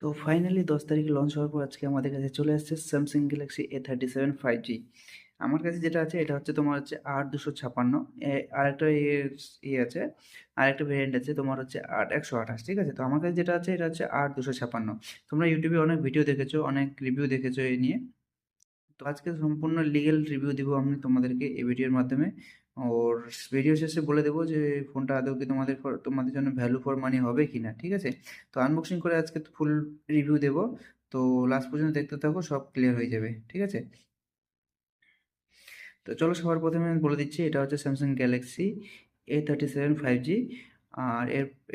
তো ফাইনালি 10 তারিখে লঞ্চ হওয়ার পর আজকে আমাদের কাছে চলে আসছে স্যামসাং গ্যালাক্সি A37 5G। আমার কাছে যেটা আছে এটা হচ্ছে তোমার হচ্ছে ৮ ২৫৬ আরেকটা আছে, আরেকটা ভেরিয়েন্ট আছে তোমার হচ্ছে ৮ ১২৮। ঠিক আছে, তো আমার কাছে যেটা আছে এটা হচ্ছে ৮ ২৫৬। তোমরা ইউটিউবে অনেক ভিডিও দেখেছো, অনেক রিভিউ দেখেছো এই নিয়ে। তো আজকে সম্পূর্ণ লিগ্যাল রিভিউ দিব আমি তোমাদেরকে এই ভিডিওর মাধ্যমে। ওর ভিডিও শেষে বলে দেবো যে ফোনটা আদৌ কি তোমাদের জন্য ভ্যালু ফর মানি হবে কি না। ঠিক আছে, তো আনবক্সিং করে আজকে ফুল রিভিউ দেবো। তো লাস্ট পর্যন্ত দেখতে থাকো, সব ক্লিয়ার হয়ে যাবে। ঠিক আছে, তো চলো সবার প্রথমে আমি বলে দিচ্ছি এটা হচ্ছে স্যামসাং গ্যালাক্সি A37 5G। আর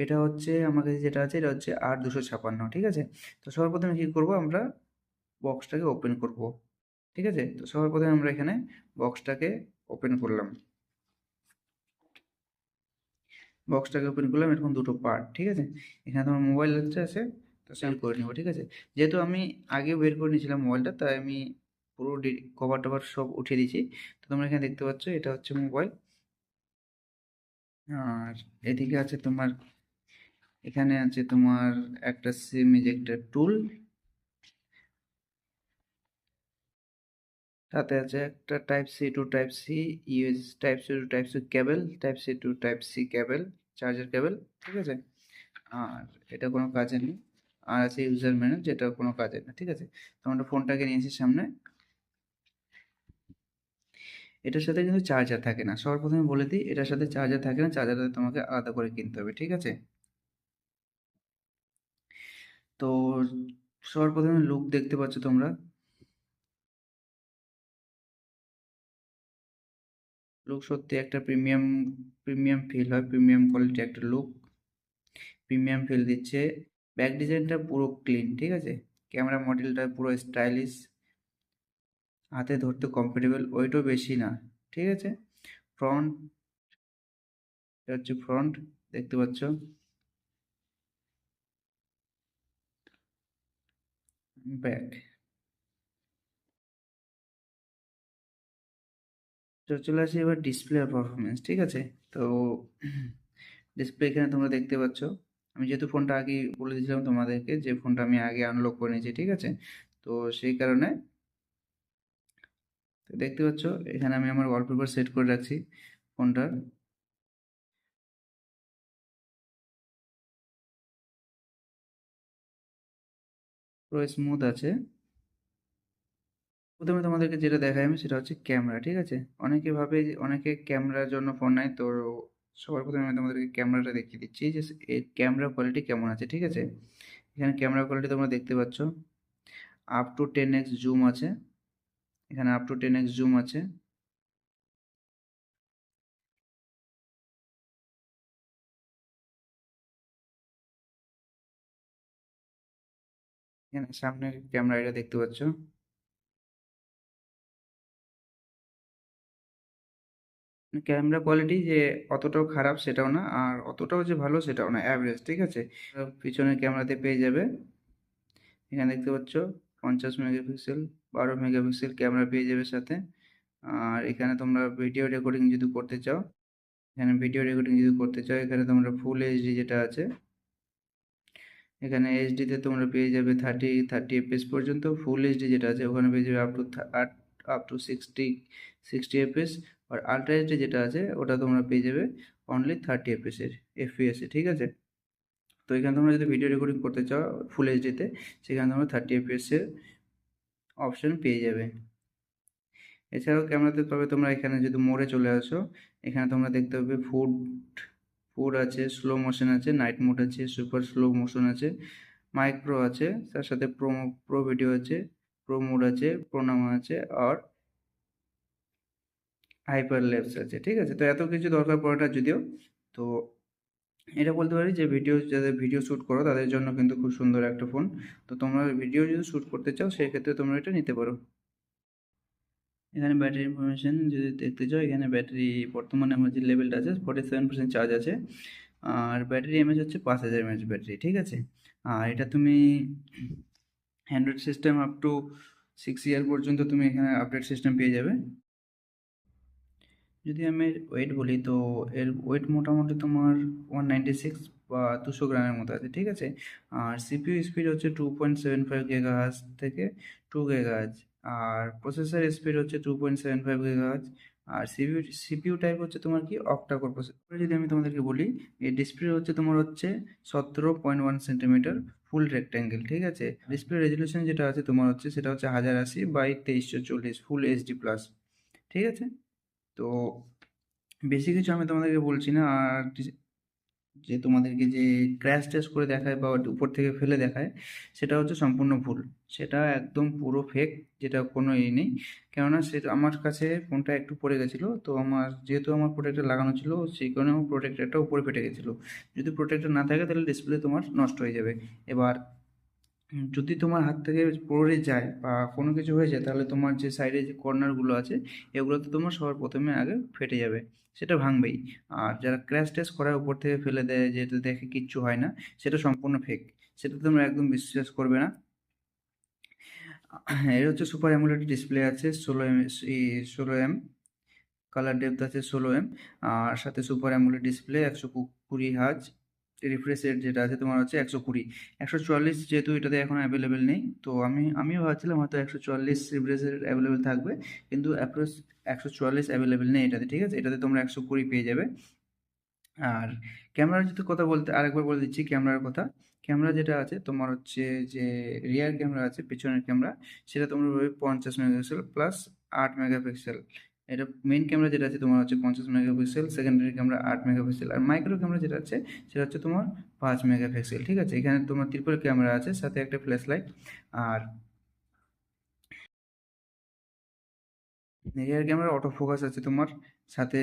এটা হচ্ছে আমার কাছে যেটা আছে এটা হচ্ছে ৮ ২৫৬। ঠিক আছে, তো সবার প্রথমে কী করবো, আমরা বক্সটাকে ওপেন করব। ঠিক আছে, তো সবার প্রথমে আমরা এখানে বক্সটাকে ওপেন করলাম। এরকম দুটো পার্ট। ঠিক আছে, এখানে তোমার মোবাইল আছে, তো সেন্ড করে নিব। ঠিক আছে, যেহেতু আমি আগে বের করে নিয়েছিলাম মোবাইলটা, তাই আমি পুরো কভার টভার সব উঠিয়ে দিয়েছি। তো তোমরা এখানে দেখতে পাচ্ছ এটা হচ্ছে মোবাইল। আর এদিকে আছে তোমার, এখানে আছে তোমার একটা সিম ইজেক্টর টুল, সাথে আছে একটা type C to type C cable, type C cable, charger cable. ঠিক আছে, আর এটা কোনো কাজে নেই। আর আছে ইউজার ম্যানুয়াল, যেটা কোনো কাজে না। ঠিক আছে, তো আমরা ফোনটাকে নিয়েছি সামনে। এটার সাথে কিন্তু চার্জার থাকে না, সবার প্রথমে বলে দিই এটার সাথে চার্জার থাকে না, চার্জারটা তোমাকে আলাদা করে কিনতে হবে। ঠিক আছে, তো সবার প্রথমে লুক দেখতে পাচ্ছ তোমরা। লুক সত্যি একটা প্রিমিয়াম ফিল হয়, প্রিমিয়াম কোয়ালিটি একটা লুক, প্রিমিয়াম ফিল দিচ্ছে। ব্যাক ডিজাইনটা পুরো ক্লিন। ঠিক আছে, ক্যামেরা মডেলটা পুরো স্টাইলিশ, হাতে ধরতে কমফোর্টেবল, ওয়েটও বেশি না। ঠিক আছে, ফ্রন্ট, এটা হচ্ছে ফ্রন্ট, দেখতে পাচ্ছ। ব্যাক, তো চলে আসি এবার ডিসপ্লে আর পারফরমেন্স। ঠিক আছে, তো ডিসপ্লে এখানে তোমরা দেখতে পাচ্ছ। আমি যেহেতু ফোনটা আগে বলে দিয়েছিলাম তোমাদেরকে যে ফোনটা আমি আগে আনলক করে নিয়েছি। ঠিক আছে, তো সেই কারণে তো দেখতে পাচ্ছ এখানে আমি আমার ওয়ালপেপার সেট করে রাখছি ফোনটার। পুরো স্মুথ আছে। প্রথমে তোমাদেরকে যেটা দেখাই আমি সেটা হচ্ছে ক্যামেরা। ঠিক আছে, অনেকে ভাবে অনেকে ক্যামেরার জন্য ফোন নেয়, তো সবার প্রথমে আমি তোমাদেরকে ক্যামেরাটা দেখিয়ে দিচ্ছি যে এর ক্যামেরা কোয়ালিটি কেমন আছে। ঠিক আছে, এখানে ক্যামেরা কোয়ালিটি তোমরা দেখতে পাচ্ছ, আপ টু 10x জুম আছে, এখানে আপ টু 10x জুম আছে। এখানে সামনের ক্যামেরা এটা দেখতে পাচ্ছ। ক্যামেরা কোয়ালিটি যে অতটাও খারাপ সেটাও না, আর অতটাও যে ভালো সেটাও না, অ্যাভারেজ। ঠিক আছে, পিছনের ক্যামেরাতে পেয়ে যাবে, এখানে দেখতে পাচ্ছ 50 মেগাপিক্সেল, 12 মেগাপিক্সেল ক্যামেরা পেয়ে যাবে সাথে। আর এখানে তোমরা ভিডিও রেকর্ডিং যদি করতে চাও, এখানে তোমরা ফুল এইচডি যেটা আছে, এখানে এইচডিতে তোমরা পেয়ে যাবে 30 এফপিএস পর্যন্ত। ফুল এইচডি যেটা আছে ওখানে পেয়ে যাবে আপ টু 60 এফপিএস। আর আলট্রা এইচডি যেটা আছে ওটা তোমরা পেয়ে যাবে অনলি 30 এফপিএস। ঠিক আছে, তো এখানে তোমরা যদি ভিডিও রেকর্ডিং করতে চাও ফুল এইচডিতে, সেখানে তোমরা 30 এফপিএস এর অপশন পেয়ে যাবে। এছাড়াও ক্যামেরাতে তবে তোমরা এখানে যদি মোড়ে চলে আসো, এখানে তোমরা দেখতে পাবে ফুড ফুড আছে, স্লো মোশন আছে, নাইট মোড আছে, সুপার স্লো মোশন আছে, মাইক্রো আছে, তার সাথে প্রো ভিডিও আছে, প্রো মোড আছে, প্রোনামা আছে, আর হাইপার লেন্স আছে। ঠিক আছে, তো এত কিছু দরকার পড়ে না যদিও। তো এটা বলতে পারি যে যাদের ভিডিও শ্যুট করো তাদের জন্য কিন্তু খুব সুন্দর একটা ফোন। তো তোমরা ভিডিও যদি শ্যুট করতে চাও সেই ক্ষেত্রে তোমরা এটা নিতে পারো। এখানে ব্যাটারি ইনফরমেশন যদি দেখতে চাও, এখানে ব্যাটারি বর্তমানে আমার যে লেভেলটা আছে 47% চার্জ আছে। আর ব্যাটারি এমএচ হচ্ছে 5000 mAh ব্যাটারি। ঠিক আছে, আর এটা তুমি অ্যান্ড্রয়েড সিস্টেম আপ টু 6 ইয়ার পর্যন্ত তুমি এখানে আপডেট সিস্টেম পেয়ে যাবে। যদি আমি ওয়েট বলি তো এর ওয়েট মোটামুটি তোমার 196 বা 200 গ্রামের মতো আছে, ঠিক আছে। আর সিপিইউ স্পিড হচ্ছে 2.75 গিগাহার্টজ থেকে 2 গিগাহার্টজ, আর প্রসেসর স্পিড হচ্ছে 2.75 গিগাহার্টজ, আর সিপিইউ টাইপ হচ্ছে তোমার কি অক্টা কোর প্রসেসর। যদি আমি তোমাদেরকে বলি, এই ডিসপ্লে হচ্ছে তোমার হচ্ছে 17.1 সেন্টিমিটার ফুল রেক্ট্যাঙ্গেল, ঠিক আছে। ডিসপ্লে রেজলিউশন যেটা আছে তোমার হচ্ছে সেটা হচ্ছে 1080x2340 ফুল এইচডি প্লাস, ঠিক আছে। তো বেশি কিছু আমি তোমাদেরকে বলছি না। আর যে তোমাদেরকে যে ক্র্যাশ টেস্ট করে দেখায় বা উপর থেকে ফেলে দেখায়, সেটা হচ্ছে সম্পূর্ণ ভুল। সেটা একদম পুরো ফেক, যেটা কোনো নেই। কেননা সেটা আমার কাছে ফোনটা একটু পড়ে গেছিলো, তো আমার যেহেতু আমার প্রোটেক্টর লাগানো ছিল সেই কারণে আমার প্রোটেক্টরটা উপরে ফেটে গেছিলো। যদি প্রোটেক্টর না থাকে তাহলে ডিসপ্লে তোমার নষ্ট হয়ে যাবে। এবার যদি তোমার হাত থেকে পড়ে যায় বা কোনো কিছু হয়ে যায়, তাহলে তোমার যে সাইডে যে কর্নারগুলো আছে এগুলো তো তোমার সবার প্রথমে আগে ফেটে যাবে, সেটা ভাঙবেই। আর যারা ক্র্যাশ টেস্ট করার উপর থেকে ফেলে দেয় যেটা দেখে কিচ্ছু হয় না, সেটা সম্পূর্ণ ফেক, সেটা তোমরা একদম বিশ্বাস করবে না। এর হচ্ছে সুপার অ্যামোলেড ডিসপ্লে আছে 16 এম, কালার ডেপথ আছে 16 এম, আর সাথে super AMOLED display 120 hertz, refresh rate যেটা আছে তোমার হচ্ছে 120। 144 যেহেতু এটাতে এখন অ্যাভেলেবেল নেই, তো আমিও ভাবছিলাম হয়তো 144 রিফ্রেশ রেট অ্যাভেলেবেল থাকবে, কিন্তু অ্যাপ্রোচ 144 অ্যাভেলেবেল নেই এটাতে, ঠিক আছে। এটাতে তোমরা 120 পেয়ে যাবে। আর ক্যামেরার যদি কথা বলতে আরেকবার বলে দিচ্ছি ক্যামেরার কথা। ক্যামেরা যেটা আছে তোমার হচ্ছে যে রিয়ার ক্যামেরা আছে, পিছনের ক্যামেরা, সেটা তোমরা পাবে 50 মেগাপিক্সেল প্লাস 8 মেগাপিক্সেল। এটা মেইন ক্যামেরা যেটা আছে তোমার হচ্ছে 50 মেগাপিক্সেল, সেকেন্ডারি ক্যামেরা 8 মেগাপিক্সেল, আর মাইক্রো ক্যামেরা যেটা আছে সেটা হচ্ছে তোমার 5 মেগাপিক্সেল, ঠিক আছে। এখানে তোমার ট্রিপল ক্যামেরা আছে, সাথে একটা ফ্ল্যাশ লাইট। আর রিয়ার ক্যামেরা অটো ফোকাস আছে তোমার, সাথে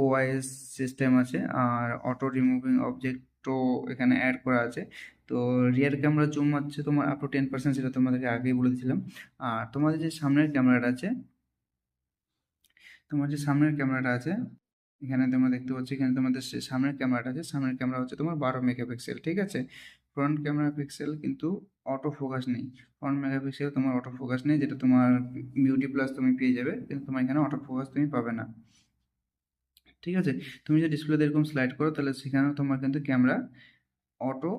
ওআইএস সিস্টেম আছে, আর অটো রিমুভিং অবজেক্টও এখানে অ্যাড করা আছে। তো রিয়ার ক্যামেরা জুম আছে তোমার আপ টু 10%, সেটা তোমাদেরকে আগেই বলে দিয়েছিলাম। আর তোমাদের যে সামনের ক্যামেরাটা আছে, তোমার যে সামনের ক্যামেরাটা আছে এখানে তোমরা দেখতে পাচ্ছ, এখানে তোমাদের সামনের ক্যামেরাটা আছে, সামনের ক্যামেরা হচ্ছে তোমার 12 মেগাপিক্সেল, ঠিক আছে। ফ্রন্ট ক্যামেরা পিক্সেল কিন্তু অটো ফোকাস নেই, ফ্রন্ট মেগাপিক্সেল তোমার অটো ফোকাস নেই, যেটা তোমার বিউটি প্লাস তুমি পেয়ে যাবে, কিন্তু তোমার এখানে অটো ফোকাস তুমি পাবে না, ঠিক আছে। তুমি যে ডিসপ্লেতে এরকম স্লাইড করো তাহলে সেখানেও তোমার কিন্তু ক্যামেরা অটো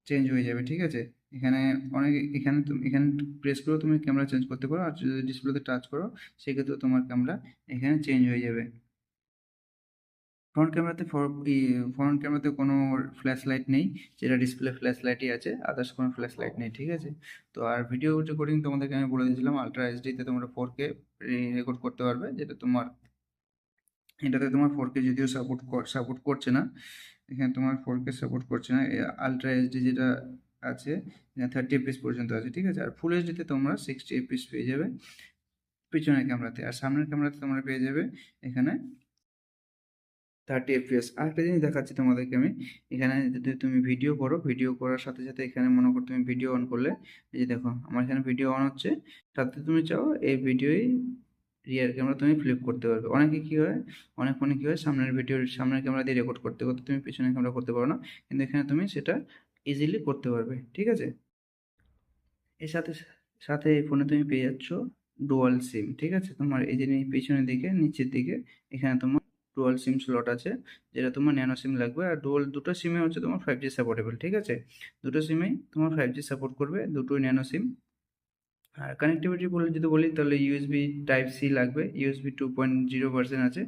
চেঞ্জ হয়ে যাবে, ঠিক আছে। এখানে অনেক এখানে প্রেস করেও তুমি ক্যামেরা চেঞ্জ করতে পারো, আর যদি ডিসপ্লেতে টাচ করো সেক্ষেত্রে তোমার ক্যামেরা এখানে চেঞ্জ হয়ে যাবে। ফ্রন্ট ক্যামেরাতে কোনো ফ্ল্যাশ লাইট নেই, যেটা ডিসপ্লে ফ্ল্যাশ লাইটই আছে, আদার্স কোনো ফ্ল্যাশ লাইট নেই, ঠিক আছে। তো আর ভিডিও রেকর্ডিং তোমাদেরকে আমি বলে দিয়েছিলাম আলট্রা এইচডিতে তোমরা 4K রেকর্ড করতে পারবে, যেটা তোমার এটাতে তোমার 4K যদিও সাপোর্ট করছে না, এখানে তোমার 4K সাপোর্ট করছে না। আলট্রা এইচডি যেটা আছে এখানে 30 এফপিএস পর্যন্ত আছে, ঠিক আছে। আর ফুল এইচডিতে তোমরা 60 এফপিএস পেয়ে যাবে পিছনের ক্যামেরাতে, আর সামনের ক্যামেরাতে তোমরা পেয়ে যাবে এখানে 30 এফপিএস। আরেকটা জিনিস দেখাচ্ছি তোমাদেরকে আমি, এখানে যদি তুমি ভিডিও করো, ভিডিও করার সাথে সাথে এখানে মনে করো তুমি ভিডিও অন করলে, এই যে দেখো আমার এখানে ভিডিও অন হচ্ছে, সাথে তুমি চাও এই ভিডিওই রিয়ার ক্যামেরা তুমি ফ্লিপ করতে পারবে। অনেকে কী হয়, অনেক ফোনে কী হয়, সামনের ক্যামেরা দিয়ে রেকর্ড করতে করতে তুমি পিছনের ক্যামেরা করতে পারো না, কিন্তু এখানে তুমি সেটা ইজিলি করতে পারবে, ঠিক আছে। এর সাথে সাথে এই ফোনে তুমি পেয়ে যাচ্ছ ডুয়াল সিম, ঠিক আছে। তোমার এই যে পিছনের দিকে নিচের দিকে এখানে তোমার ডুয়াল সিম স্লট আছে, যেটা তোমার ন্যানো সিম লাগবে। আর দুটো সিমে হচ্ছে তোমার 5G সাপোর্টেবল, ঠিক আছে। দুটো সিমেই তোমার 5G সাপোর্ট করবে, দুটোই ন্যানো সিম। আর কানেক্টিভিটি বলে যদি বলি তাহলে ইউএসবি টাইপ সি লাগবে, ইউএসবি 2.0 ভার্সন আছে,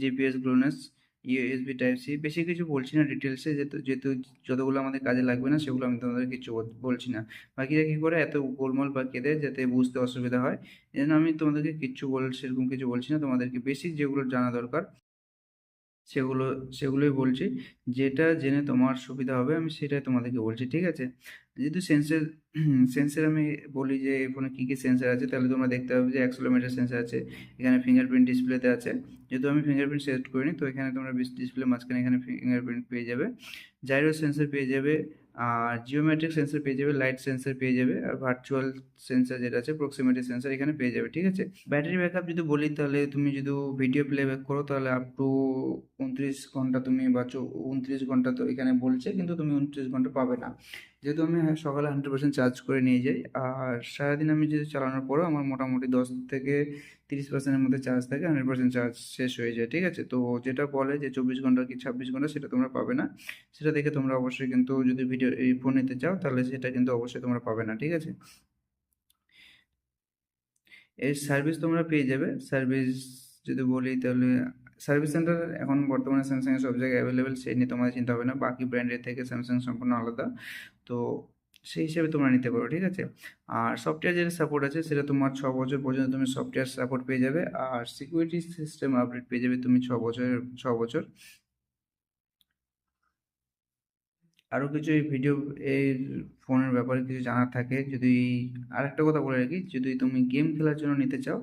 GPS GLONASS, USB type C. বেশি কিছু বলছি না ডিটেলসে, যেহেতু যতগুলো আমাদের কাজে লাগবে না সেগুলো আমি তোমাদের কিছু বলছি না। বাকিরা কী করে এত গোলমাল পাকিয়ে দেয় যাতে বুঝতে অসুবিধা হয়, এই জন্য আমি তোমাদেরকে সেরকম কিছু বলছি না, তোমাদেরকে বেসিক যেগুলো জানা দরকার সেগুলো সেগুলোই বলছি। যেটা জেনে তোমার সুবিধা হবে আমি সেটাই তোমাদেরকে বলছি, ঠিক আছে। যেহেতু সেন্সর আমি বলি যে এই ফোনে কী কী সেন্সর আছে, তাহলে তোমরা দেখতে পাবে যে অ্যাক্সেলোমিটার সেন্সর আছে, এখানে ফিঙ্গারপ্রিন্ট ডিসপ্লেতে আছে। যেহেতু আমি ফিঙ্গারপ্রিন্ট সিলেক্ট করিনি, তো এখানে তোমরা ডিসপ্লে মাঝখানে এখানে ফিঙ্গারপ্রিন্ট পেয়ে যাবে, জাইরো সেন্সর পেয়ে যাবে, আর জিওমেট্রিক সেন্সর পেয়ে যাবে, লাইট সেন্সর পেয়ে যাবে, আর ভার্চুয়াল সেন্সর যেটা আছে প্রক্সিমিটি সেন্সর এখানে পেয়ে যাবে, ঠিক আছে। ব্যাটারি ব্যাকআপ যদি বলি তাহলে তুমি যদি ভিডিও প্লেব্যাক করো তাহলে আপ টু 29 ঘন্টা তুমি বা 29 ঘন্টা তো এখানে বলছে, কিন্তু তুমি 29 ঘন্টা পাবে না। যেহেতু আমি সকালে 100% চার্জ করে নিয়ে যাই, আর সারাদিন আমি যদি চালানোর পরও আমার মোটামুটি 10 থেকে 30%-এর মধ্যে চার্জ থাকে, 100% চার্জ শেষ হয়ে যায়, ঠিক আছে? তো যেটা বলে যে 24 ঘন্টা কি 26 ঘন্টা, সেটা তোমরা পাবে না। সেটা দেখে তোমরা অবশ্যই কিন্তু যদি এই ফোন নিতে চাও, তাহলে সেটা কিন্তু অবশ্যই তোমরা পাবে না, ঠিক আছে? এর সার্ভিস তোমরা পেয়ে যাবে। সার্ভিস যদি বলি, তাহলে সার্ভিস সেন্টার এখন বর্তমানে স্যামসাংয়ের সব জায়গায় অ্যাভেলেবেল, সেই নিয়ে তোমাদের চিন্তা হবে না। বাকি ব্র্যান্ডের থেকে স্যামসাং সম্পূর্ণ আলাদা। তো সেই হিসেবে তোমরা নিতে পারো, ঠিক আছে? আর সফটওয়্যার যেটা সাপোর্ট আছে, সেটা তোমার 6 বছর পর্যন্ত তুমি সফটওয়্যার সাপোর্ট পেয়ে যাবে, আর সিকিউরিটি সিস্টেম আপডেট পেয়ে যাবে তুমি 6 বছর। আরও কিছু এই ভিডিও, এই ফোনের ব্যাপারে কিছু জানার থাকে, যদি আরেকটা কথা বলে রাখি, যদি তুমি গেম খেলার জন্য নিতে চাও,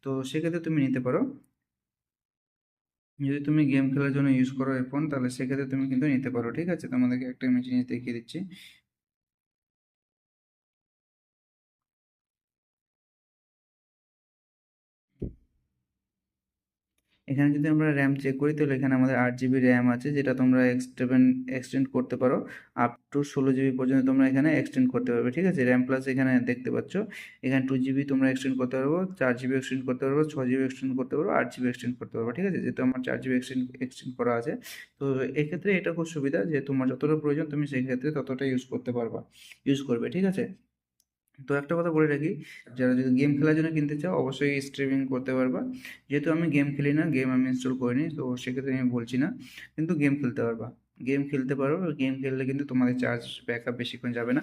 তো সেক্ষেত্রে তুমি নিতে পারো। যদি তুমি গেম খেলার জন্য ইউজ করো এই ফোন, তাহলে সেক্ষেত্রে তুমি কিন্তু নিতে পারো, ঠিক আছে? তোমাদেরকে একটা আমি জিনিস দেখিয়ে দিচ্ছি। এখানে যদি আমরা র্যাম চেক করি, তাহলে এখানে আমাদের 8 জিবি র্যাম আছে, যেটা তোমরা এক্সটেন্ড করতে পারো আপ টু 16 জিবি পর্যন্ত তোমরা এখানে এক্সটেন্ড করতে পারবে, ঠিক আছে? র্যাম প্লাস এখানে দেখতে পাচ্ছ, এখানে 2 জিবি তোমরা এক্সটেন্ড করতে পারবো, 4 জিবি এক্সটেন্ড করতে পারবো, 6 জিবি এক্সটেন্ড করতে পারবো, 8 জিবি এক্সটেন্ড করতে পারবো, ঠিক আছে? যেহেতু আমার 4 জিবি এক্সটেন্ড করা আছে, তো এক্ষেত্রে এটা খুব সুবিধা যে তোমার যতটা প্রয়োজন তুমি সেই ক্ষেত্রে ততটা ইউজ করবে, ঠিক আছে? তো একটা কথা বলে রাখি, যারা যদি গেম খেলার জন্য কিনতে চাও, অবশ্যই স্ট্রিমিং করতে পারবা। যেহেতু আমি গেম খেলি না, গেম আমি ইনস্টল করিনি, তো সেক্ষেত্রে আমি বলছি না, কিন্তু গেম খেলতে পারবা। গেম খেলতে পারো, গেম খেললে কিন্তু তোমাদের চার্জ ব্যাকআপ বেশিক্ষণ যাবে না।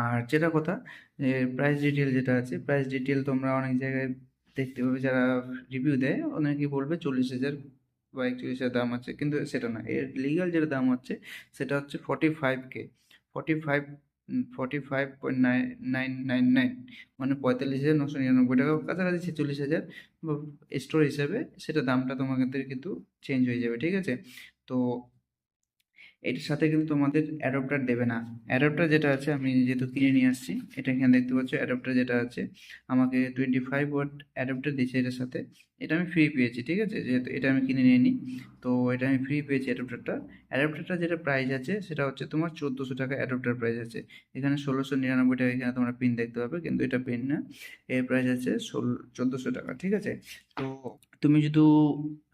আর যেটা কথা, যে প্রাইস ডিটেল যেটা আছে, প্রাইস ডিটেল তোমরা অনেক জায়গায় দেখতে পাবে, যারা রিভিউ দেয় অনেকেই বলবে 40,000 বা 41,000 দাম আছে, কিন্তু সেটা না। এর লিগাল যেটা দাম হচ্ছে, সেটা হচ্ছে 45K। 45 45.999, মানে 45,999 টাকা, কাছাকাছি 46,000। স্টোর হিসেবে সেটা দামটা তোমাদের কিন্তু চেঞ্জ হয়ে যাবে, ঠিক আছে? তো এটার সাথে কিন্তু তোমাদের অ্যাডাপ্টার দেবে না। অ্যাডাপ্টার যেটা আছে, আমি যেহেতু কিনে নিয়ে আসছি, এটা এখানে দেখতে পাচ্ছ, অ্যাডাপ্টার যেটা আছে, আমাকে 25 ওয়াট অ্যাডাপ্টার দিয়েছে এটার সাথে। এটা আমি ফ্রি পেয়েছি, ঠিক আছে? যেহেতু এটা আমি কিনে নিয়ে নিই, তো এটা আমি ফ্রি পেয়েছি অ্যাডাপ্টারটা। অ্যাডাপ্টারটা যেটা প্রাইস আছে, সেটা হচ্ছে তোমার 1400 টাকা অ্যাডাপ্টার প্রাইস আছে। এখানে 1699 টাকা এখানে তোমরা পিন দেখতে পাবে, কিন্তু এটা পিন না। এর প্রাইস আছে 1400 টাকা, ঠিক আছে? তো তুমি যদি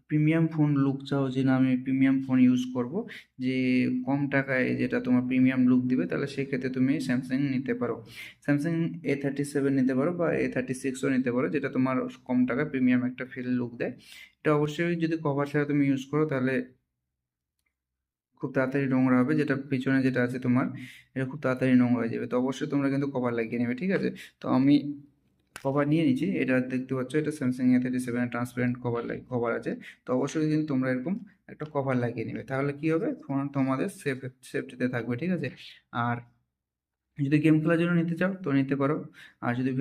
প্রিমিয়াম ফোন লুক চাও, যে না আমি প্রিমিয়াম ফোন ইউজ করব, যে কম টাকায় যেটা তোমার প্রিমিয়াম লুক দিবে, তাহলে সেক্ষেত্রে তুমি স্যামসাং নিতে পারো। স্যামসাং A37 নিতে পারো, বা A36ও নিতে পারো, যেটা তোমার কম টাকায় প্রিমিয়াম একটা ফিল লুক দেয়। এটা অবশ্যই যদি কভার ছাড়া তুমি ইউজ করো, তাহলে খুব তাড়াতাড়ি নোংরা হবে। যেটা পিছনে যেটা আছে তোমার, এটা খুব তাড়াতাড়ি নোংরা হয়ে যাবে। তো অবশ্যই তোমরা কিন্তু কভার লাগিয়ে নেবে, ঠিক আছে? তো আমি কভার নিয়ে নিচ্ছি, এটা দেখতে পাচ্ছ, এটা স্যামসাং A37 ট্রান্সপারেন্ট কভার আছে। তো অবশ্যই কিন্তু তোমরা এরকম একটা কভার লাগিয়ে নেবে, তাহলে কি হবে, ফোন তোমাদের সেফটিতে থাকবে, ঠিক আছে? আর যদি গেম খেলার জন্য নিতে চাও, তো নিতে পারো। আর যদি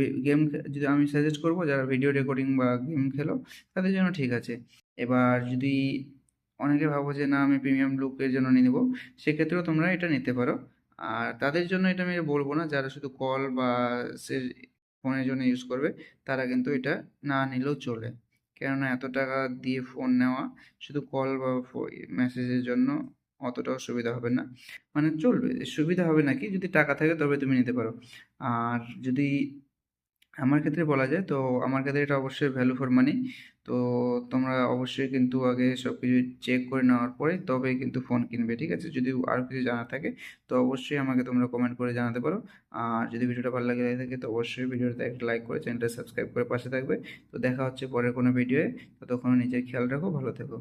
যদি আমি সাজেস্ট করবো, যারা ভিডিও রেকর্ডিং বা গেম খেলো, তাদের জন্য ঠিক আছে। এবার যদি অনেকে ভাবো যে না আমি প্রিমিয়াম লুকের জন্য নিয়ে নেবো, সেক্ষেত্রেও তোমরা এটা নিতে পারো। আর তাদের জন্য এটা আমি বলবো না, যারা শুধু কল বা সে ফোনের জন্য ইউজ করবে, তারা কিন্তু এটা না নিলেও চলে। কেননা এত টাকা দিয়ে ফোন নেওয়া শুধু কল বা মেসেজের জন্য অতটাও সুবিধা হবে না। মানে চলবে, সুবিধা হবে নাকি, যদি টাকা থাকে তবে তুমি নিতে পারো। আর যদি আমার ক্ষেত্রে বলা যায়, তো আমার ক্ষেত্রে এটা অবশ্যই ভ্যালু ফর মানি। তো তোমরা অবশ্যই কিন্তু আগে সব কিছু চেক করে নেওয়ার পরে তবে কিন্তু ফোন কিনবে, ঠিক আছে? যদি আরও কিছু জানা থাকে, তো অবশ্যই আমাকে তোমরা কমেন্ট করে জানাতে পারো। আর যদি ভিডিওটা ভালো লাগে থাকে, তো অবশ্যই ভিডিওটা একটা লাইক করে চ্যানেলটা সাবস্ক্রাইব করে পাশে থাকবে। তো দেখা হচ্ছে পরের কোনো ভিডিওয়ে। ততক্ষণ নিজের খেয়াল রাখো, ভালো থেকো।